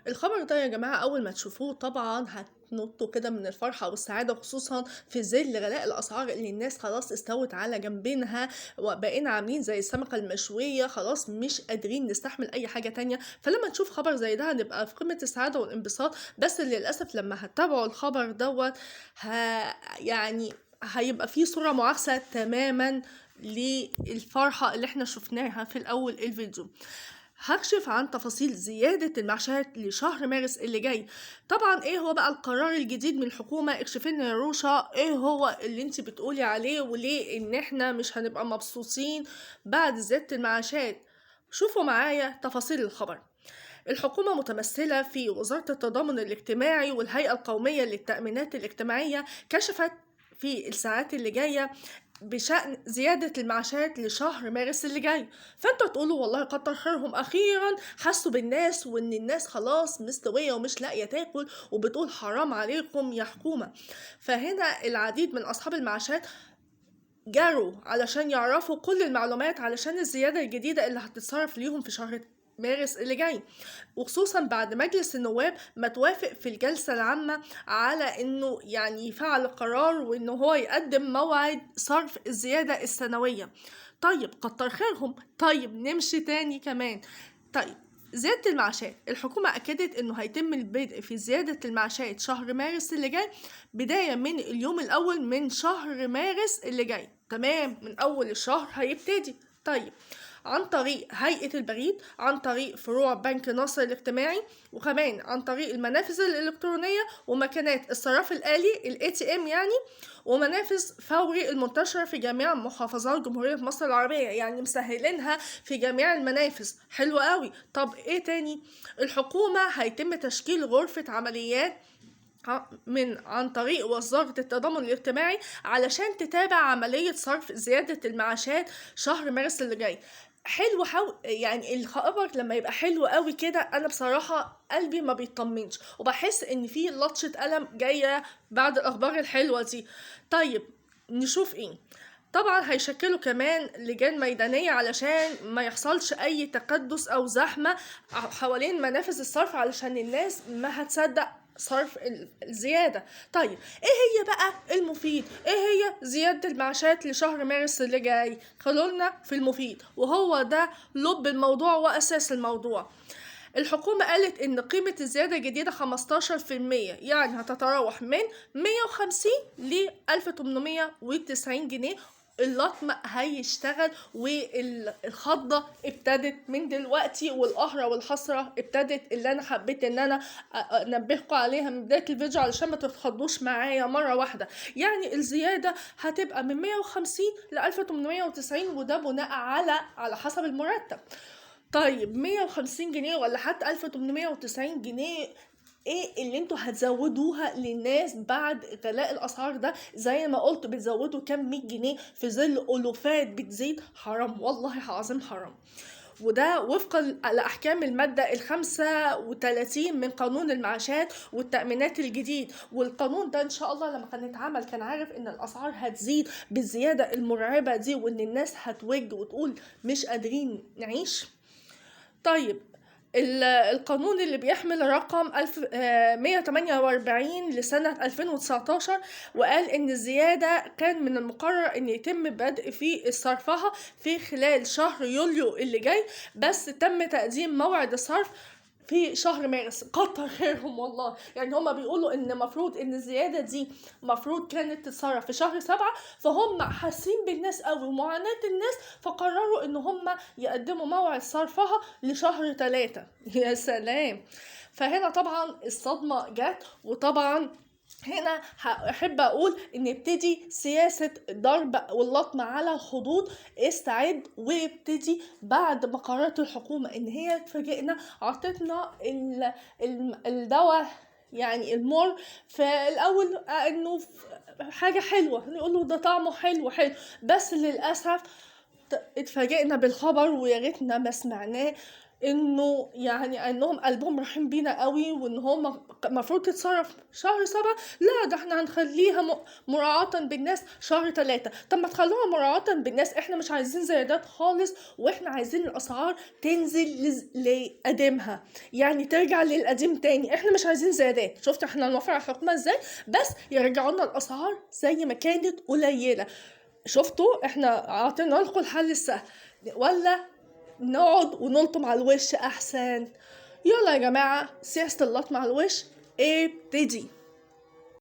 الخبر ده يا جماعة أول ما تشوفوه طبعًا هتنطوا كده من الفرحة والسعادة، خصوصًا في ظل غلاء الأسعار اللي الناس خلاص استوت على جنبينها، وبقينا عاملين زي السمكة المشوية، خلاص مش قادرين نستحمل أي حاجة تانية، فلما نشوف خبر زي ده هنبقى في قمة السعادة والانبساط، بس للأسف لما هتتابعوا الخبر دوّة ه يعني هيبقى في صورة معاكسة تمامًا للفرحة اللي إحنا شُفناها في الأول الفيديو. هاكشف عن تفاصيل زيادة المعاشات لشهر مارس اللي جاي. طبعا ايه هو بقى القرار الجديد من الحكومة؟ اكشفي لنا يا روشا ايه هو اللي انت بتقولي عليه، وليه ان احنا مش هنبقى مبسوطين بعد زيادة المعاشات. شوفوا معايا تفاصيل الخبر. الحكومة متمثلة في وزارة التضامن الاجتماعي والهيئة القومية للتأمينات الاجتماعية كشفت في الساعات اللي جاية بشأن زيادة المعاشات لشهر مارس اللي جاي. فانتوا تقولوا والله كتر خيرهم اخيرا حسوا بالناس، وان الناس خلاص مستوية ومش لاقية تاكل، وبتقول حرام عليكم يا حكومة. فهنا العديد من اصحاب المعاشات جروا علشان يعرفوا كل المعلومات علشان الزيادة الجديدة اللي هتتصرف ليهم في شهر مارس اللي جاي، وخصوصا بعد مجلس النواب ما توافق في الجلسة العامة على انه يعني يفعل القرار وانه هو يقدم موعد صرف الزيادة السنوية. طيب كتر خيرهم. طيب نمشي تاني كمان. طيب زيادة المعاشات، الحكومة أكدت إنه هيتم البدء في زيادة المعاشات شهر مارس اللي جاي بداية من اليوم الأول من شهر مارس اللي جاي. تمام، من أول الشهر هيبتدي. طيب عن طريق هيئة البريد، عن طريق فروع بنك ناصر الاجتماعي، وكمان عن طريق المنافذ الإلكترونية ومكانات الصراف الآلي ال ATM يعني، ومنافذ فوري المنتشرة في جميع محافظات جمهورية مصر العربية، يعني مسهلينها في جميع المنافذ. حلو قوي. طب ايه تاني؟ الحكومة هيتم تشكيل غرفة عمليات عن طريق وزارة التضامن الاجتماعي علشان تتابع عملية صرف زيادة المعاشات شهر مارس اللي جاي. حلو يعني الخبر لما يبقى حلو قوي كده انا بصراحة قلبي ما بيطمنش، وبحس ان في لطشة قلم جاية بعد الاخبار الحلوة دي. طيب نشوف ايه. طبعا هيشكلوا كمان لجان ميدانية علشان ما يحصلش اي تكدس او زحمة حوالين منافذ الصرف علشان الناس ما هتصدق صرف الزيادة. طيب ايه هي بقى المفيد؟ ايه هي زيادة المعاشات لشهر مارس اللي جاي؟ خلولنا في المفيد، وهو ده لب الموضوع واساس الموضوع. الحكومة قالت إن قيمة الزيادة الجديدة 15%، يعني هتتراوح من 150 ل 1890 جنيه. اللطم هيشتغل والخضة ابتدت من دلوقتي، والقهرة والحسرة ابتدت، اللي انا حبيت ان انا انبهكم عليها من بداية الفيديو علشان ما تتخضوش معايا مرة واحدة. يعني الزيادة هتبقى من 150 ل 1890، وده بناء على حسب المرتب. طيب 150 جنيه ولا حتى 1890 جنيه، ايه اللي انتوا هتزودوها للناس بعد غلاء الاسعار ده؟ زي ما قلت بتزودوا كام 100 جنيه في ظل الوفات بتزيد. حرام والله العظيم حرام. وده وفقا لأحكام المادة ال35 من قانون المعاشات والتأمينات الجديد. والقانون ده إن شاء الله لما كان يتعمل كان عارف إن الأسعار هتزيد بالزيادة المرعبة دي، وإن الناس هتوج وتقول مش قادرين نعيش. طيب القانون اللي بيحمل رقم 148 لسنة 2019، وقال إن الزيادة كان من المقرر إن يتم بدء في صرفها في خلال شهر يوليو اللي جاي، بس تم تقديم موعد الصرف في شهر مارس. كتر خيرهم والله. يعني هما بيقولوا ان مفروض ان الزيادة دي مفروض كانت تتصرف في شهر 7، فهم حاسين بالناس قوي ومعاناة الناس، فقرروا ان هما يقدموا موعد صرفها لشهر 3. يا سلام. فهنا طبعا الصدمة جت، وطبعا هنا احب اقول ان يبتدي سياسة ضرب واللطم على الخدود. استعد وابتدي بعد ما قررت الحكومة ان هي تفاجئنا عطتنا الدواء يعني المر في الاول انه حاجة حلوة نقوله ده طعمه حلو حلو، بس للأسف اتفاجئنا بالخبر ويا ريتنا ما سمعناه. إنه يعني إنهم قلبهم رحيم بينا أوي، وإن هم المفروض تتصرف شهر 7، لأ ده إحنا هنخلّيها مراعاةً بالناس شهر 3. طب ما تخلّوها مراعاةً بالناس، إحنا مش عايزين زيادات خالص، وإحنا عايزين الأسعار تنزل لقديمها، يعني ترجع للقديم تاني، إحنا مش عايزين زيادات. شُفتِ إحنا هنوفّر على الحكومة إزاي، بس يرجعوا لنا الأسعار زي ما كانت قليلة. شُفتوا إحنا عطينا لكم الحل السهل، والّا نقعد ونلطم على الوش أحسن؟ يلا يا جماعة، سياسة اللطم على الوش ابتدي.